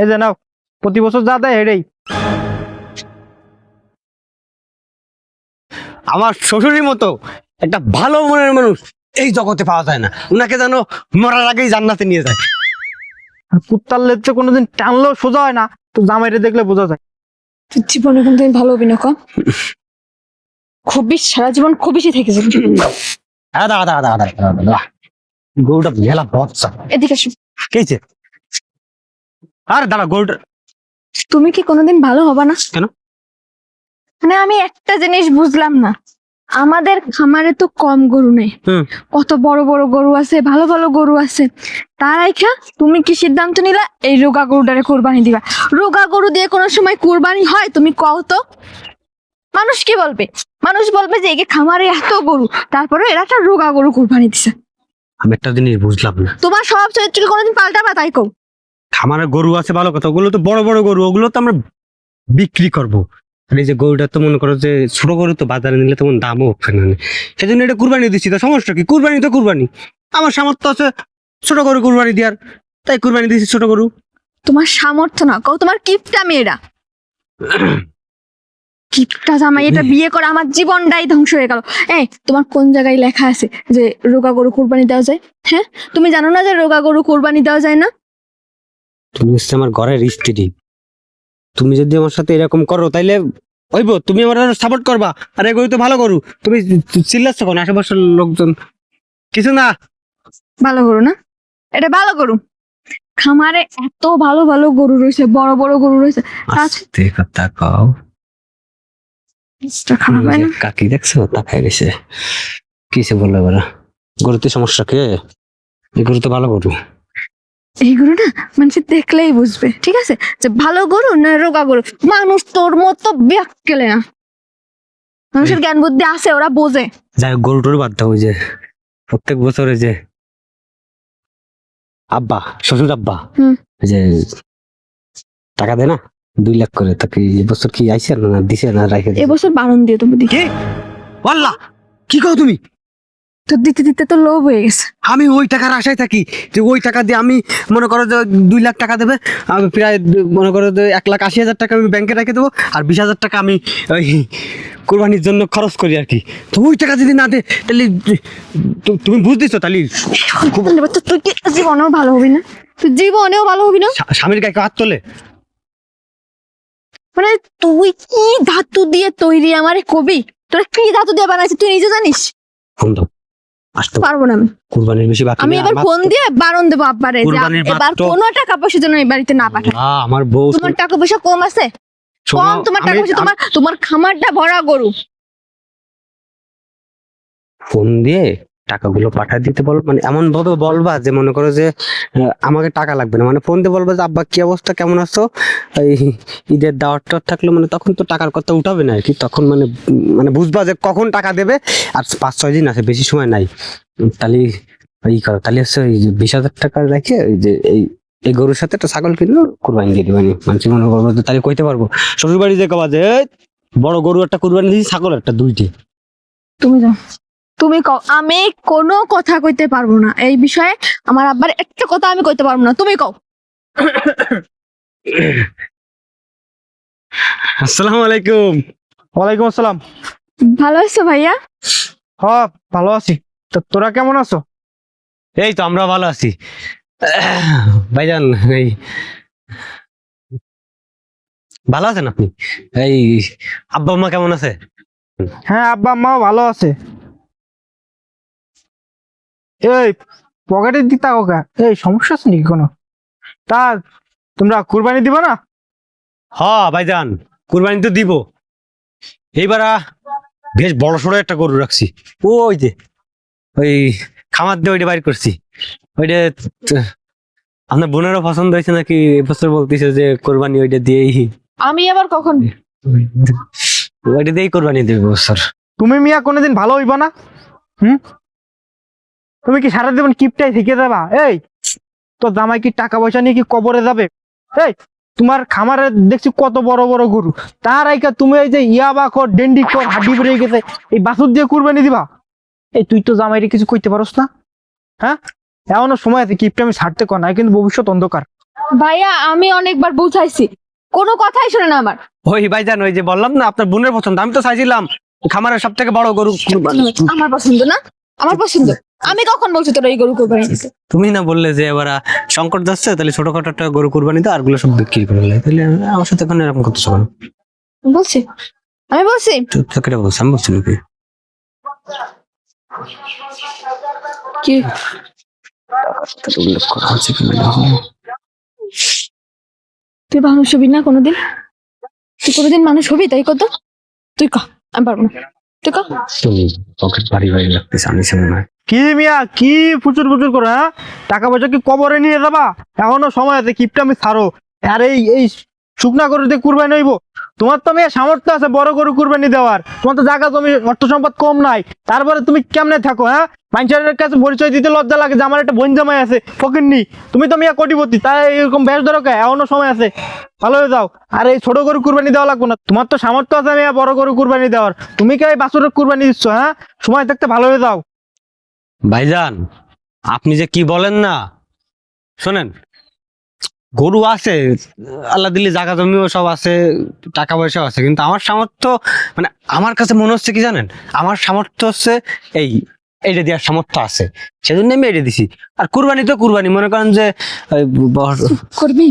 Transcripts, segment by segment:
এই যে নাও, প্রতি বছর যা দেয় এটাই। আমার শ্বশুরের মতো একটা ভালো মনের মানুষ এই জগতে পাওয়া যায় না। উনাকে যেন মরার আগেই জান্নাতে নিয়ে যায়। আর কুত্তার লেজে কোনোদিন টানলেও সোজা হয় না, তো জামাইরে দেখলে বোঝা যায়। তুই জীবনে কোনদিন ভালো হবি না ক? খুবই সারা জীবন খুবই থেকে যাবি। হ্যাঁ দাদা গরুটা মেলা বচ্চা। এদিকে আসো। কেছে আরে দাঁড়া গরুটা। তুমি কি কোনোদিন ভালো হবা না? কেন? মানে আমি একটা জিনিস বুঝলাম না, আমাদের খামারে তো কম গরু নেই, কত বড় বড় গরু আছে, ভালো ভালো গরু আছে। তার আইখা তুমি কি সিদ্ধান্ত নিলা এই রোগা গরুটারে কোরবানি দিবা? রোগা গরু দিয়ে কোনো সময় কোরবানি হয়? তুমি কও তো। মানুষ কি বলবে? মানুষ বলবে যে একে খামারে এত গরু, তারপরে এরা একটা রোগা গরু কোরবানি দিছে। আমি একটা জিনিস বুঝলাম না, তোমার স্বভাব চরিত্র কি কোনোদিন পাল্টাবা? তাই কও। খামারে গরু আছে ভালো কথা, ওগুলো তো বড় বড় গরু, ওগুলো তো আমরা বিক্রি করবো। আর এই যে গরুটা তো মনে করো যে ছোট গরু, তো বাজারে নিলে তেমন দামও হচ্ছে না, সেজন্য এটা কুরবানি দিচ্ছি। তো সমস্যা কি? কুরবানি তো কুরবানি, আমার সামর্থ্য আছে ছোট গরু কুরবানি দেওয়ার, তাই কুরবানি দিচ্ছি ছোট গরু। তোমার সামর্থ্য না, কও তোমার কিপটা মেয়েরা। কিপটা জামাই এটা বিয়ে করে আমার জীবনটাই ধ্বংস হয়ে গেল। এই তোমার কোন জায়গায় লেখা আছে যে রোগা গরু কোরবানি দেওয়া যায়? হ্যাঁ, তুমি জানো না যে রোগা গরু কোরবানি দেওয়া যায় না? তুমি হচ্ছে আমার ঘরের স্ত্রী, তুমি যদি আমার সাথে এরকম করো তাইলে হইব, তুমি আমার সাপোর্ট করবা। আর এই গরু তো ভালো গরু, তুমি চিল্লাচ্ছ কেন? আশেপাশের লোকজন কিছু না। ভালো গরু না? এটা ভালো গরু। খামারে এত ভালো ভালো গরু রয়েছে, বড় বড় গরু রয়েছে। আস্তে কথা কও। খারাপ হয় না? কাকি দেখছো তাকায় গেছে, কিসে বললো এবার? গরুতে সমস্যা কে? এই গরু তো ভালো গরু। এই গরু না মানুষ দেখলেই বুঝবে, ঠিক আছে, যে ভালো গরু না রোগা গরু। মানুষ তোর মতো ব্যাককেলে না, মানুষের জ্ঞান বুদ্ধি আছে, ওরা বোঝে। যাই হোক, গরুটার বাদ দাও। ওই যে প্রত্যেক বছরে যে আব্বা, শ্বশুর আব্বা, ওই যে টাকা দেয় না 2 লাখ করে, তাকে এবছর কি আইসে না দিছে না রাখে? এবছর বারণ দিয়ে তুমি দিকে। আল্লাহ, কি কও তুমি? তো দিতে দিতে তো লোভ হয়ে গেছে। আমি ওই টাকার আশায় থাকি যে ওই টাকা দিয়ে আমি মনে করো যে 2 লাখ টাকা দেবে, আমি প্রায় মনে করো যে 1,80,000 টাকা আমি ব্যাংকে রেখে দেবো, আর 20,000 টাকা আমি ওই কোরবানির জন্য খরচ করি আর কি। তো ওই টাকা যদি না দে তাহলে তুমি বুঝতেছো তাহলে তুই কি জীবনেও ভালো হবি না? তুই জীবনেও ভালো হবি না। স্বামীর গায়ে হাত তোলে। মানে তুই কি ধাতু দিয়ে তৈরি আমারে কবি? তোরা কি ধাতু দিয়ে বানাইছিস তুই নিজে জানিস? ফোন দাও, আসতে পারবো না আমি। কুরবানির বেশি বাকি আমি নেই, এবার আমার ফোন দিয়ে বারণ দেবো আব্বারে যে কুরবানির এবার বাদ তো- কোনো টাকা পয়সা যেন এই বাড়িতে না পাঠায়। আমার বউ তোমার টাকা পয়সা কম আছে? শোনো, কম তোমার টাকা পয়সা? তোমার তোমার খামারটা ভরা গরু। ফোন দিয়ে টাকাগুলো পাঠিয়ে দিতে বল, মানে এমন ভাবে বলবা যে মনে করো যে আমাকে টাকা লাগবে না, মানে ফোন দিয়ে বলবা যে আব্বা কি অবস্থা, কেমন আছো, এই ঈদের দাওয়াতটা থাকলো, মানে তখন তো টাকার কথা উঠাবে না আর কি। তখন মানে বুঝবা যে কখন টাকা দেবে। আর 5-6 দিন আছে, বেশি সময় নাই। তাহলে এই করো, তাহলে হচ্ছে ওই 20,000 টাকা রেখে ওই যে এই গরুর সাথে একটা ছাগল কিনলো, কুরবানি দিয়ে দিবানি। মানুষ মনে করবো যে তাহলে কইতে পারবো শ্বশুর বাড়ি যে কবা যে এই বড় গরু একটা কুরবানি দিয়েছি, ছাগল একটা, 2টি। তুমি যাও, তুমি কও। আমি কোনো কথা কইতে পারবো না এই বিষয়ে। আমার আব্বার একটা কথা আমি কইতে পারবো না, তুমি কও। আসসালামু আলাইকুম। ওয়ালাইকুম আসসালাম। ভালো আছো ভাইয়া? হ্যাঁ ভালো আছি, তো তোরা কেমন আছো? এই তো আমরা ভালো আছি ভাইজান। এই ভালো আছেন আপনি? এই আব্বা আম্মা কেমন আছে? হ্যাঁ আব্বা আম্মাও ভালো আছে। এই পকেটের দিক তাকো কা, এই সমস্যা আছে নাকি কোনো? তা তোমরা কুরবানি দিবা না? হ ভাইজান, কুরবানি তো দিব। এইবার বেশ বড় সড়ো একটা গরু রাখছি, ওই যে ওই খামার দিয়ে ওইটা বাইর করছি। ওইটা আপনার বোনেরও পছন্দ হয়েছে নাকি? এবছর বলতেছে যে কোরবানি ওইটা দিয়েই, আমি আবার কখন? ওইটা দিয়েই কোরবানি দেবে এবছর। তুমি মিয়া কোনোদিন ভালো হইবা না? তুমি কি সারা জীবন কিপটাই থেকে যাবা? এই তো জামাই কি টাকা পয়সা নিয়ে কি কবরে যাবে? এই তোমার খামারে দেখছি কত বড় বড় গরু, তার আইকা তুমি এই যে ইয়াবা কর, ডেন্ডি কর, হাড্ডি বেড়ে গেছে, এই বাছুর দিয়ে কুরবানি দিবা? এই তুই তো জামাইরে কিছু কইতে পারস না? হ্যাঁ, এমনও সময় আছে কিপটা আমি ছাড়তে কর না, কিন্তু ভবিষ্যৎ অন্ধকার। ভাইয়া আমি অনেকবার বুঝাইছি, কোনো কথাই শোনে না আমার। ওই ভাইজান, ওই যে বললাম না আপনার বোনের পছন্দ, আমি তো চাইছিলাম খামারের সব থেকে বড় গরু কুরবানি। আমার পছন্দ না, আমার পছন্দ। আমি কখন বলছি তোর এই গরু কোরবানি দিতে? তুমি না বললে যে এবার সংকট যাচ্ছে, তাহলে ছোটখাটো একটা গরু কুরবানি দাও, আরগুলো সব বিক্রি করে দিলে, তাহলে আমার সাথে এখন এরকম করতেছো কেন? বলছি, আমি বলছি। তো কেটে বলছি, আমি বলছি নাকি? কি টাকাটা উল্লেখ করা আছে কিনা দেখো। তুই মানুষ হবি না কোনোদিন? তুই কোনোদিন মানুষ হবি? তাই কত তুই ক, আমি পারবো না, তুই ক। তুমি পকেট ভারী ভারী লাগতেছে, আমি মনে হয়। কি মিয়া, কি প্রচুর প্রচুর করে, হ্যাঁ? টাকা পয়সা কি কবরে নিয়ে যাবা? এখনো সময় আছে, কিপটা আমি ছাড়ো। আর এই শুকনা গরু দিয়ে কুরবানি হইব? তোমার তো মেয়ে সামর্থ্য আছে বড় গরু কুরবানি দেওয়ার, তোমার তো জায়গা জমি অর্থ সম্পদ কম নাই, তারপরে তুমি কেমনে থাকো? হ্যাঁ, মানুষের কাছে পরিচয় দিতে লজ্জা লাগে যে আমার একটা বোন জামাই আছে, ফকিন্নি। তুমি তো মেয়ে কোটিপতি, তাই এরকম বেশ ধরো কে? এখনো সময় আছে, ভালো হয়ে যাও। আর এই ছোট গরু কুরবানি দেওয়া লাগবে না, তোমার তো সামর্থ্য আছে মেয়ে বড় গরু কুরবানি দেওয়ার, তুমি কে এই বাছুরের কুরবানি দিচ্ছ? হ্যাঁ, সময় থাকতে ভালো হয়ে যাও। ভাইজান, আপনি যে কি বলেন না, শোনেন, গরু আছে, আল্লাহ দিল্লি জায়গা জমিও সব আছে, টাকা পয়সাও আছে, কিন্তু আমার সামর্থ্য, মানে আমার কাছে মনে হচ্ছে কি জানেন, আমার সামর্থ্য হচ্ছে এইটা দেওয়ার সামর্থ্য আছে, সেজন্য আমি এটা দিছি। আর কুরবানি তো কুরবানি, মনে করেন যে করবি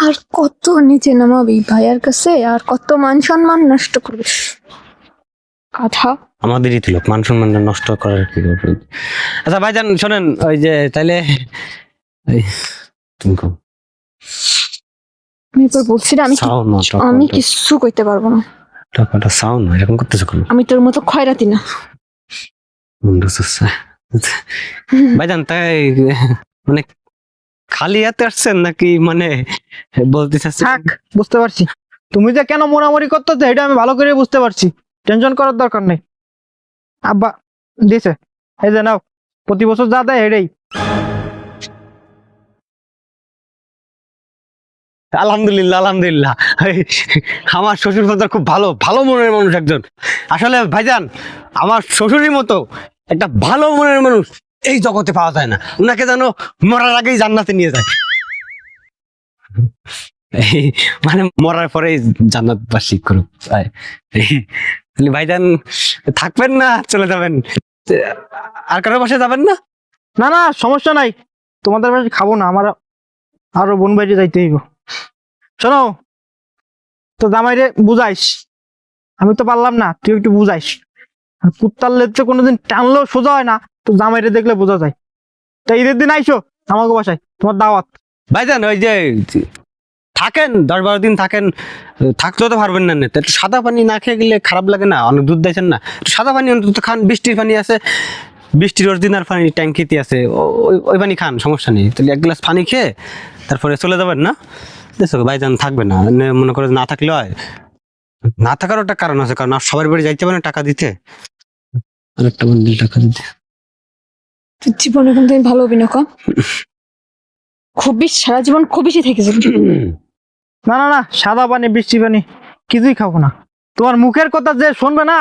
আর কত নিচে নামাবি ভাইয়ার কাছে, আর কত মান সম্মান নষ্ট করবি কথা। আমাদেরই তো লোক, মান সম্মান নষ্ট করার কি করবে? আচ্ছা ভাইজান শোনেন, ওই যে তাইলে তুমি কও। আমি তোর বলছি না, চাও না আমি কিচ্ছু কইতে পারবো না। টাকাটা চাও না, এরকম করতেছো কেন? আমি তোর মতো খয়রাতি না। ভাইজান তাই মানে খালি হাতে আসছেন নাকি, মানে বলতে চাচ্ছি? থাক, বুঝতে পারছি তুমি যে কেন মোড়ামুড়ি করতেছো, এটা আমি ভালো করে বুঝতে পারছি। টেনশন করার দরকার নেই, আব্বা দিছে, এই যে নাও, প্রতি বছর যা দেয় এটাই। আলহামদুলিল্লাহ আলহামদুলিল্লাহ, আমার শ্বশুর বাজার খুব ভালো ভালো মনের মানুষ একজন। আসলে ভাইজান, আমার শ্বশুরের মতো একটা ভালো মনের মানুষ এই জগতে পাওয়া যায় না, উনাকে যেন মরার আগেই জান্নাতে নিয়ে যায়। মানে মরার পরে জান্নাত বাসী করুক। তাহলে ভাইজান থাকবেন না চলে যাবেন? আর কারো বাসায় যাবেন না? না না, সমস্যা নাই, তোমাদের বাড়ি খাবো না, আমার আরো বোন বাড়ি যাইতে হইব। শোনো, তো জামাইরে বুঝাইস, আমি তো পারলাম না, তুই একটু বুঝাইস। আর কুত্তার লেজে কোনোদিন টানলেও সোজা হয় না, তো জামাইরে দেখলে বোঝা যায়। তা ঈদের দিন আইসো আমাকে বাসায়, তোমার দাওয়াত। ভাইজান ওই যে থাকেন 10-12 দিন থাকেন, থাকতেও তো পারবেন না, তো একটু সাদা পানি না খেয়ে গেলে খারাপ লাগে না? অনেক দুধ দিয়েছেন না, একটু সাদা পানি অন্তত খান, বৃষ্টির পানি আছে, বৃষ্টির অরিজিনাল পানি ট্যাঙ্কিতে আছে, ওই পানি খান, সমস্যা নেই। তাহলে 1 গ্লাস পানি খেয়ে তারপরে চলে যাবেন না? দেখো ভাইজান থাকবে না, মনে করে না থাকলে হয়, না থাকার একটা কারণ আছে, কারণ সবার বাড়ি যাইতে পারে টাকা দিতে, আরেকটা বন্দিল টাকা দিতে। তুই জীবনে কোনদিন ভালো হবি না, খুবই সারা জীবন খুবই থেকে যাবে। না না না, সাদা পানি বৃষ্টি পানি কিছুই খাবো না। তোমার মুখের কথা যে শুনবে না,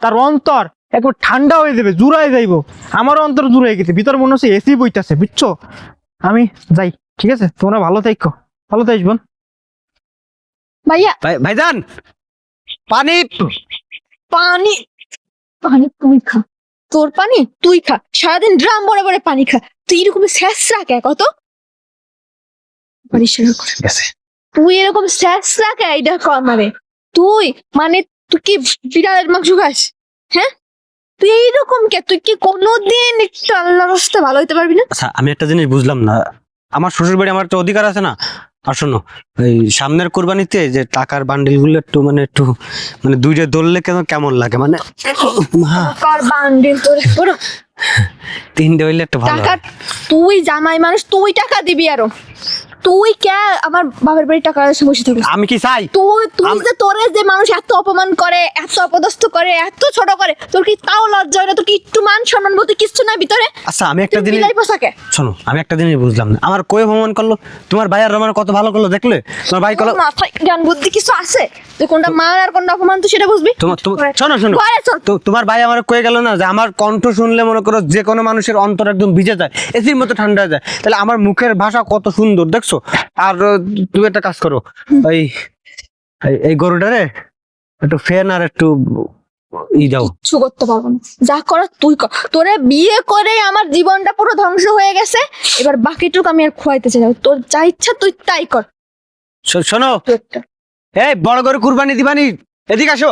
তার অন্তর একবার ঠান্ডা হয়ে যাবে, জুড়াই যাইব। আমারও অন্তর জুড়ে গেছে, ভিতর মনে হচ্ছে এসি বইতাছে, বুঝছো? আমি যাই, ঠিক আছে? তোমরা ভালো থাকো, ভালো থাকিস বোন। ভাইয়া ভাইজান পানি পানি, পানি তুই খা, তোর পানি তুই খা, সারাদিন ড্রাম ভরে ভরে পানি খা। তুই এরকম স্যাঁচরা কে কত পরিষ্কার করে গেছে। তুই এরকম স্যাঁচরা কে? এইটা কর মানে তুই, মানে তুই কি বিড়ালের মাংস খাস? হ্যাঁ, তুই এইরকম কে? তুই কি কোনোদিন একটু আল্লাহর রাস্তায় ভালো হইতে পারবি না? আচ্ছা আমি একটা জিনিস বুঝলাম না, আমার শ্বশুর বাড়ি আমার একটা অধিকার আছে না? আর শোনো, এই সামনের কোরবানিতে যে টাকার বান্ডিল গুলো একটু মানে দুইটা ধরলে কেমন লাগে, মানে কার বান্ডিল তোর পুরো 3টে হইলে একটু ভালো টাকা? হয়। তুই জামাই মানুষ, তুই টাকা দিবি আরো? তুই কে আমার বাবার বাড়ি টাকা এসে বসে থাকিস? আমি কি চাই? তুই তুই যে তোরে যে মানুষ এত অপমান করে, এত অপদস্থ করে, এত ছোট করে, তোর কি তাও লজ্জা হয় না? তোর কি একটু মান সম্মান বলতে কিছু নাই ভিতরে? আচ্ছা আমি একটা তুই জিনিস, বিলাই পোশাকে শোনো আমি একটা জিনিস বুঝলাম না, আমার কই অপমান করলো? তোমার ভাই আর আমার কত ভালো করলো দেখলে? তোমার ভাই করলো, মাথায় জ্ঞান বুদ্ধি কিছু আছে যে কোনটা মান আর কোনটা অপমান, তুই সেটা বুঝবি? শোনো ঘরে চল। তো তোমার ভাই আমার কয়ে গেল না যে আমার কণ্ঠ শুনলে মনে করো যে কোনো মানুষের অন্তর একদম ভিজে যায়, এসির মতো ঠান্ডা হয়ে যায়, তাহলে আমার মুখের ভাষা কত সুন্দর দেখছো? আর তুমি একটা কাজ করো, ওই এই গরুটারে একটু ফেন আর একটু দাও। কিচ্ছু করতে পারবো না, যা কর তুই কর। তোরে বিয়ে করে আমার জীবনটা পুরো ধ্বংস হয়ে গেছে, এবার বাকিটুকু আমি আর খোয়াইতে চাই না। তোর যা ইচ্ছা তুই তাই কর। শোনো, তুই একটা এই বড় গরু কুরবানি দিবানি, এদিকে আসো।